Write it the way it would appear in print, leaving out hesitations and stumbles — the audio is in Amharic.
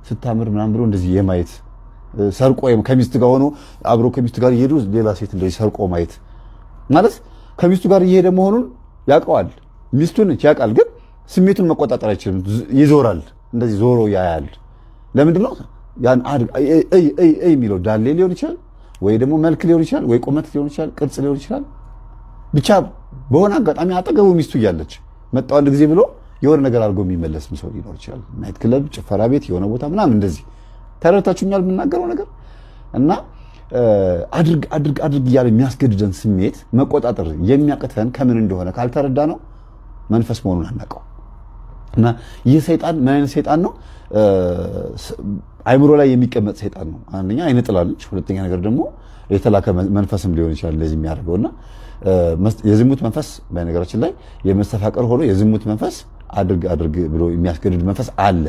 ስታምር ምናምን ብሎ እንደዚህ የማየት ሰርቆ ከሚስት ጋር ሆኖ አብሮ ከሚስት ጋር እየሄዱ ሌላ ሴት እንደዚህ ሰርቆ ማየት ማለት ከሚስቱ ጋር እየሄደ መሆኑን ያውቀዋል። ሚስቱን ያውቃል፣ ግን ስሜቱን መቆጣጠር አይችልም። ይዞራል፣ እንደዚህ ዞሮ ያያል። ለምንድን ነው ያን የሚለው? ዳሌ ሊሆን ይችላል ወይ ደግሞ መልክ ሊሆን ይችላል ወይ ቁመት ሊሆን ይችላል ቅርጽ ሊሆን ይችላል። ብቻ በሆነ አጋጣሚ አጠገቡ ሚስቱ እያለች መጣው አንድ ጊዜ ብሎ የሆነ ነገር አድርጎ የሚመለስም ሰው ሊኖር ይችላል። ናይት ክለብ፣ ጭፈራ ቤት፣ የሆነ ቦታ ምናምን እንደዚህ ተረድታችሁኛል የምናገረው ነገር እና አድርግ እያለ የሚያስገድደን ስሜት መቆጣጠር የሚያቅተን ከምን እንደሆነ ካልተረዳ ነው መንፈስ መሆኑን አናውቀው። እና ይህ ሰይጣን ምን አይነት ሰይጣን ነው? አይምሮ ላይ የሚቀመጥ ሰይጣን ነው። አንደኛ አይነ ጥላ ነች፣ ሁለተኛ ነገር ደግሞ የተላከ መንፈስም ሊሆን ይችላል እንደዚህ የሚያደርገውና የዝሙት መንፈስ በነገራችን ላይ የመስተፋቀር ሆኖ የዝሙት መንፈስ አድርግ ብሎ የሚያስገድድ መንፈስ አለ።